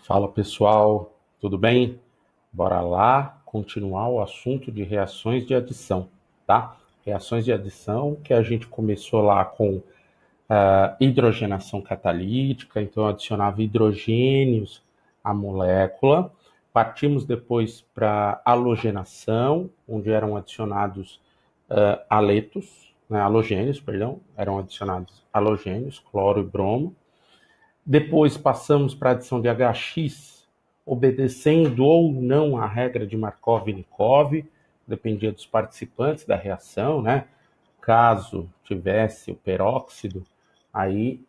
Fala pessoal, tudo bem? Bora lá continuar o assunto de reações de adição, tá? Reações de adição que a gente começou lá com hidrogenação catalítica, então adicionava hidrogênios à molécula. Partimos depois para halogenação, onde eram adicionados haletos, né, halogênios, perdão, eram adicionados halogênios, cloro e bromo. Depois passamos para a adição de HX, obedecendo ou não à regra de Markov-Nikov, dependia dos participantes da reação, né? Caso tivesse o peróxido, aí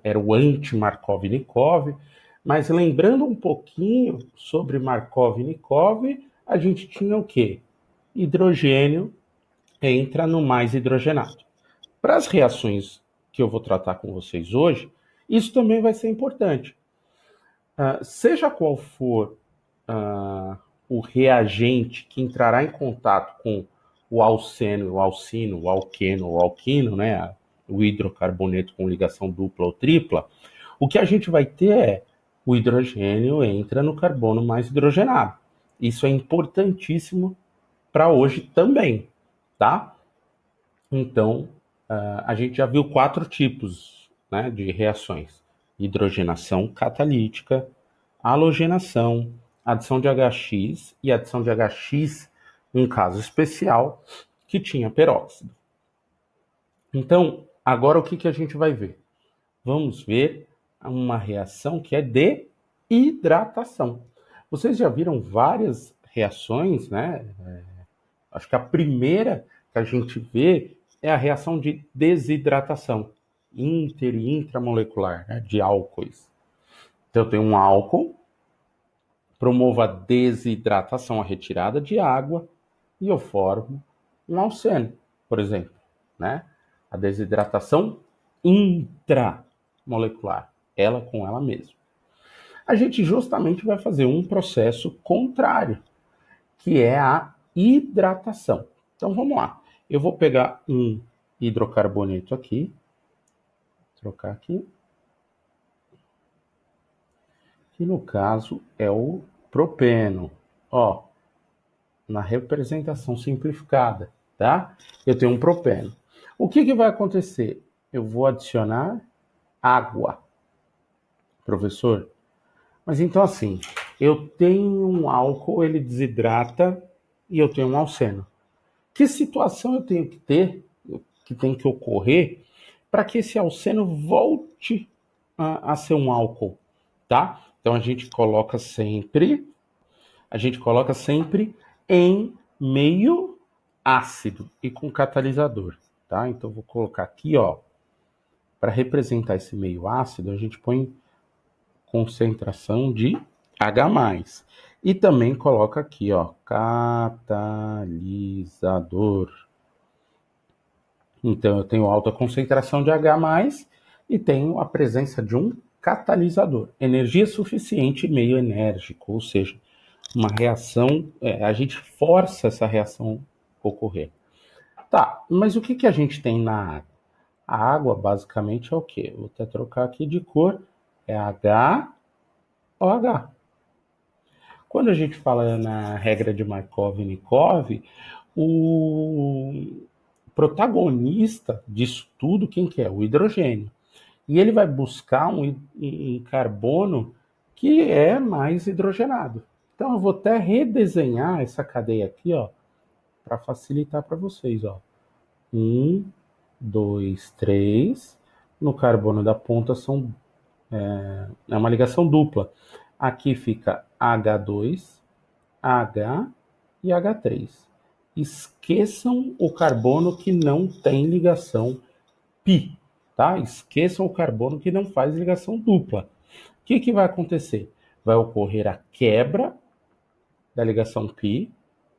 era o anti-Markov-Nikov. Mas lembrando um pouquinho sobre Markov-Nikov, a gente tinha o quê? Hidrogênio entra no mais hidrogenado. Para as reações que eu vou tratar com vocês hoje, isso também vai ser importante. Seja qual for o reagente que entrará em contato com o alceno, o alcino, o alqueno, o alquino, né, o hidrocarboneto com ligação dupla ou tripla, o que a gente vai ter é o hidrogênio entra no carbono mais hidrogenado. Isso é importantíssimo para hoje também, tá? Então, a gente já viu 4 tipos, né, de reações: hidrogenação catalítica, halogenação, adição de HX e adição de HX, um caso especial, que tinha peróxido. Então, agora o que a gente vai ver? Vamos ver uma reação que é de hidratação. Vocês já viram várias reações, né? Acho que a primeira que a gente vê é a reação de desidratação inter e intramolecular, né, de álcoois. Então eu tenho um álcool, promovo a desidratação, a retirada de água, e eu formo um alceno, por exemplo, né? A desidratação intramolecular, ela com ela mesma. A gente justamente vai fazer um processo contrário, que é a hidratação. Então vamos lá. Eu vou pegar um hidrocarboneto aqui, trocar aqui, que no caso é o propeno. Ó, na representação simplificada, tá? Eu tenho um propeno. O que vai acontecer? Eu vou adicionar água. Professor, mas então assim, eu tenho um álcool, ele desidrata e eu tenho um alceno. Que situação eu tenho que ter, que tem que ocorrer, para que esse alceno volte a ser um álcool, tá? Então a gente coloca sempre em meio ácido e com catalisador, tá? Então vou colocar aqui, ó, para representar esse meio ácido, a gente põe concentração de H+. E também coloca aqui, ó, catalisador. Então eu tenho alta concentração de H+, e tenho a presença de um catalisador. Energia suficiente e meio enérgico, ou seja, uma reação, a gente força essa reação ocorrer. Tá, mas o que a gente tem na água? A água basicamente é o quê? Vou até trocar aqui de cor, é HOH. Quando a gente fala na regra de Markov-Nikov, o protagonista disso tudo, quem que é? O hidrogênio. E ele vai buscar um carbono que é mais hidrogenado. Então eu vou até redesenhar essa cadeia aqui, ó, para facilitar para vocês, ó. 1, 2, 3. No carbono da ponta é uma ligação dupla. Aqui fica H2, H e H3. Esqueçam o carbono que não tem ligação pi, tá? Esqueçam o carbono que não faz ligação dupla. O que vai acontecer? Vai ocorrer a quebra da ligação pi.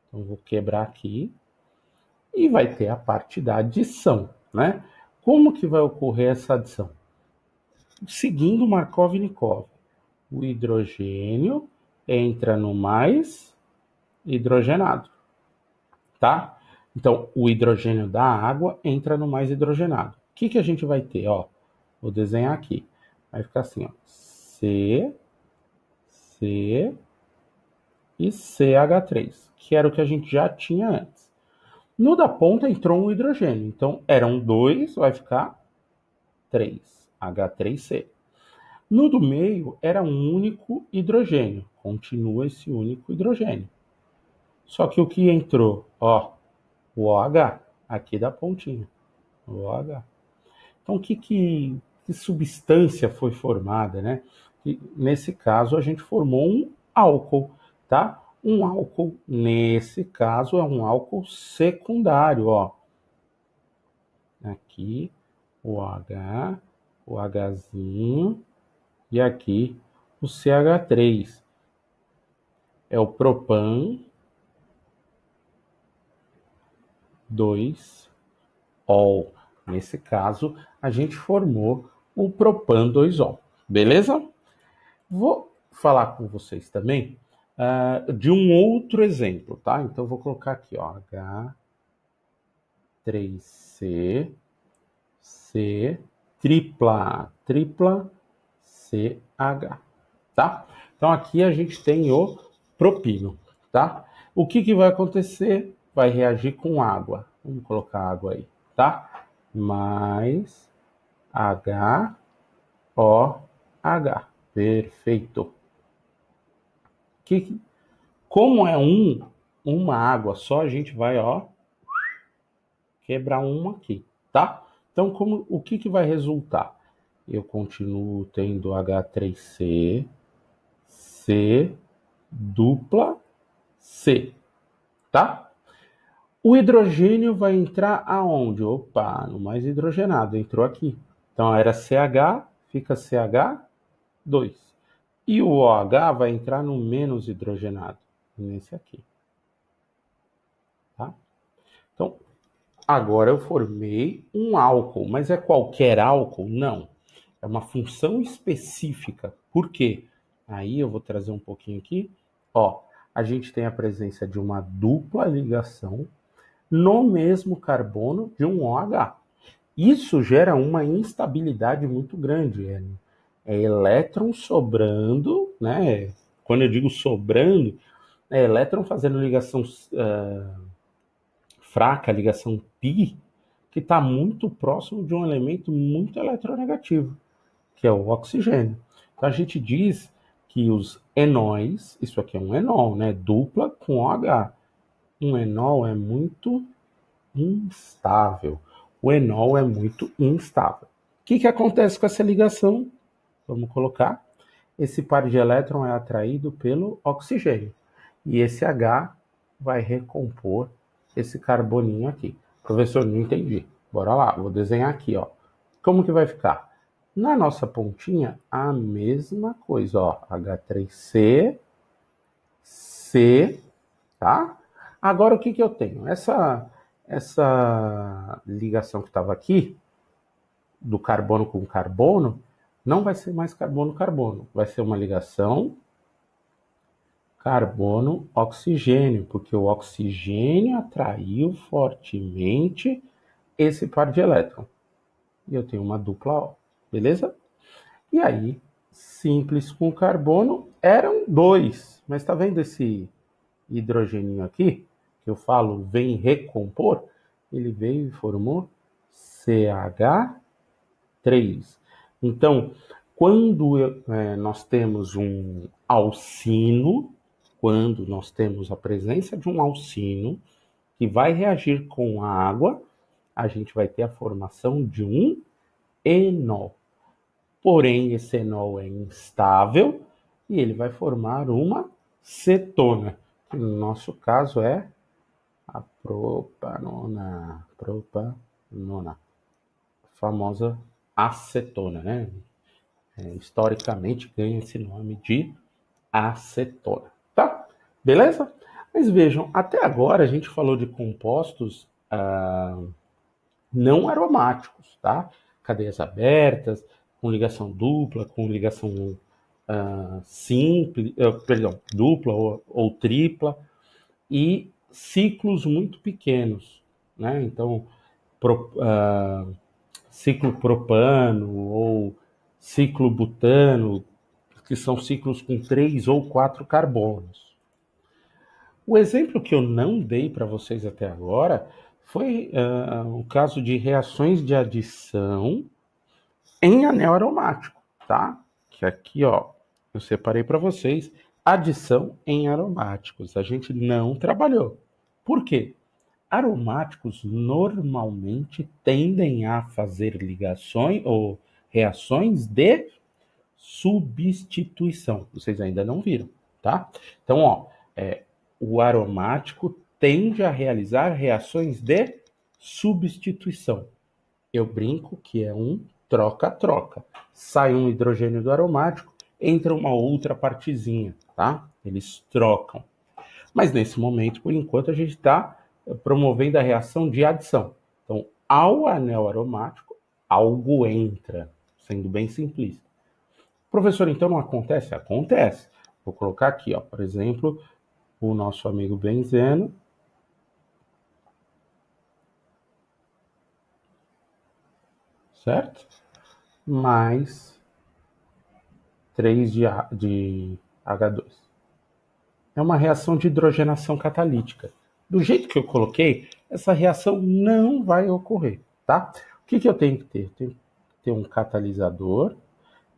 Então, vou quebrar aqui. E vai ter a parte da adição, né? Como que vai ocorrer essa adição? Seguindo Markov-Nikov. O hidrogênio entra no mais hidrogenado, tá? Então, o hidrogênio da água entra no mais hidrogenado. O que a gente vai ter? Ó, vou desenhar aqui. Vai ficar assim, ó. C e CH3, que era o que a gente já tinha antes. No da ponta entrou um hidrogênio, então eram 2, vai ficar 3, H3C. No do meio era um único hidrogênio, continua esse único hidrogênio. Só que o que entrou? Ó, o OH, aqui da pontinha, o OH. Então, que substância foi formada, né? E, nesse caso, a gente formou um álcool, tá? Um álcool, nesse caso, é um álcool secundário, ó. Aqui, o H, o Hzinho, e aqui o CH3. É o propan 2-ol. Nesse caso, a gente formou o propan 2-ol. Beleza? Vou falar com vocês também de um outro exemplo, tá? Então, vou colocar aqui, ó, H3C, C, tripla CH, tá? Então, aqui a gente tem o propino, tá? O que vai acontecer? Vai reagir com água. Vamos colocar água aí, tá? Mais HOH. Perfeito. Como é uma água só, a gente vai, ó, quebrar uma aqui, tá? Então, o que vai resultar? Eu continuo tendo H3C, C, dupla C, tá? O hidrogênio vai entrar aonde? Opa, no mais hidrogenado, entrou aqui. Então, era CH, fica CH2. E o OH vai entrar no menos hidrogenado, nesse aqui. Tá? Então, agora eu formei um álcool, mas é qualquer álcool? Não. É uma função específica. Por quê? Aí eu vou trazer um pouquinho aqui. Ó, a gente tem a presença de uma dupla ligação no mesmo carbono de um OH. Isso gera uma instabilidade muito grande. É elétron sobrando, né? Quando eu digo sobrando, é elétron fazendo ligação fraca, ligação pi, que está muito próximo de um elemento muito eletronegativo, que é o oxigênio. Então a gente diz que os enóis, isso aqui é um enol, né? Dupla com OH. Um enol é muito instável. O enol é muito instável. O que acontece com essa ligação? Vamos colocar. Esse par de elétron é atraído pelo oxigênio. E esse H vai recompor esse carboninho aqui. Professor, não entendi. Bora lá, vou desenhar aqui, ó. Como que vai ficar? Na nossa pontinha, a mesma coisa, ó. H3C, C, tá? Agora, o que eu tenho? Essa ligação que estava aqui, do carbono com carbono, não vai ser mais carbono-carbono. Vai ser uma ligação carbono-oxigênio, porque o oxigênio atraiu fortemente esse par de elétron. E eu tenho uma dupla O, beleza? E aí, simples com carbono, eram 2. Mas está vendo esse hidrogeninho aqui, que eu falo vem recompor? Ele veio e formou CH3. Então, quando nós temos um alcino, quando nós temos a presença de um alcino que vai reagir com a água, a gente vai ter a formação de um enol. Porém, esse enol é instável e ele vai formar uma cetona, que no nosso caso é a propanona, a famosa acetona, né? Historicamente ganha esse nome de acetona, tá? Beleza? Mas vejam, até agora a gente falou de compostos não aromáticos, tá? Cadeias abertas, com ligação dupla, com ligação simples, dupla ou tripla, e ciclos muito pequenos, né? Então, ciclo propano ou ciclo butano, que são ciclos com 3 ou 4 carbonos. O exemplo que eu não dei para vocês até agora foi o caso de reações de adição em anel aromático, tá? Que aqui, ó, eu separei para vocês adição em aromáticos. A gente não trabalhou. Por quê? Aromáticos normalmente tendem a fazer ligações ou reações de substituição. Vocês ainda não viram, tá? Então, ó, o aromático tende a realizar reações de substituição. Eu brinco que é um troca-troca. Sai um hidrogênio do aromático, entra uma outra partezinha, tá? Eles trocam. Mas nesse momento, por enquanto, a gente está promovendo a reação de adição. Então, ao anel aromático, algo entra, sendo bem simplista. Professor, então não acontece? Acontece. Vou colocar aqui, ó, por exemplo, o nosso amigo benzeno. Certo? Mais 3 de H2. É uma reação de hidrogenação catalítica. Do jeito que eu coloquei, essa reação não vai ocorrer, tá? O que eu tenho que ter? Eu tenho que ter um catalisador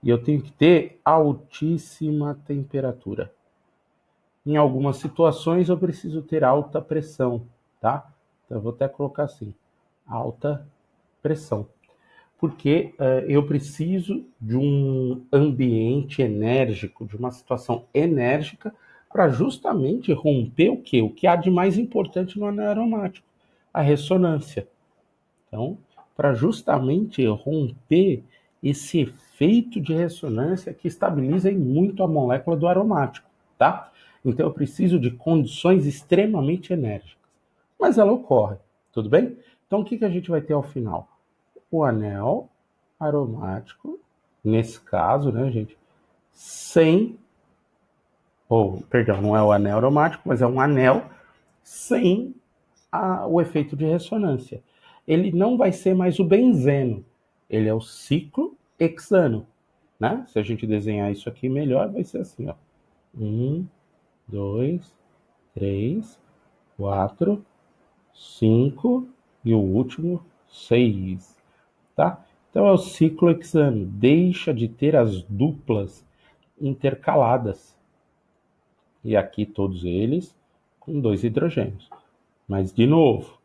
e eu tenho que ter altíssima temperatura. Em algumas situações eu preciso ter alta pressão, tá? Então eu vou até colocar assim, alta pressão. Porque eu preciso de um ambiente enérgico, de uma situação enérgica, para justamente romper o quê? O que há de mais importante no anel aromático, a ressonância. Então, para justamente romper esse efeito de ressonância que estabiliza muito a molécula do aromático, tá? Então, eu preciso de condições extremamente enérgicas. Mas ela ocorre, tudo bem? Então, o que a gente vai ter ao final? O anel aromático, nesse caso, né, gente, perdão, não é o anel aromático, mas é um anel sem o efeito de ressonância. Ele não vai ser mais o benzeno, ele é o ciclohexano, né? Se a gente desenhar isso aqui melhor, vai ser assim, ó. 1, 2, 3, 4, 5 e o último 6. Tá? Então é o ciclohexano, deixa de ter as duplas intercaladas. E aqui todos eles com 2 hidrogênios. Mas, de novo,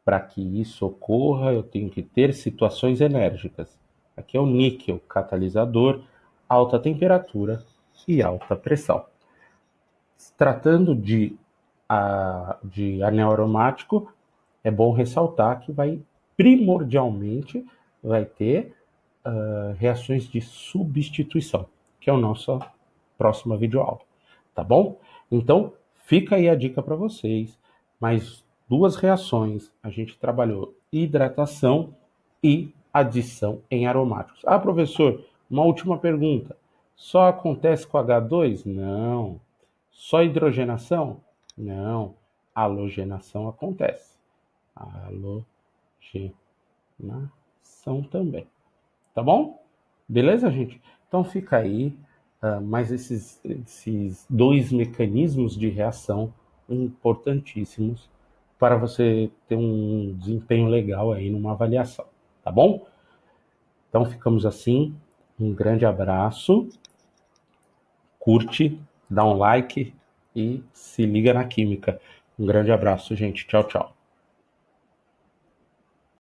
para que isso ocorra, eu tenho que ter situações enérgicas. Aqui é o níquel, catalisador, alta temperatura e alta pressão. Tratando de anel aromático, é bom ressaltar que primordialmente vai ter reações de substituição, que é a nossa próxima videoaula, tá bom? Então, fica aí a dica para vocês. Mais 2 reações, a gente trabalhou hidratação e adição em aromáticos. Ah, professor, uma última pergunta. Só acontece com H2? Não. Só hidrogenação? Não. Halogenação acontece. Halogenação também. Tá bom? Beleza, gente? Então fica aí mais esses 2 mecanismos de reação importantíssimos para você ter um desempenho legal aí numa avaliação, tá bom? Então ficamos assim, um grande abraço, curte, dá um like e se liga na química. Um grande abraço, gente. Tchau, tchau.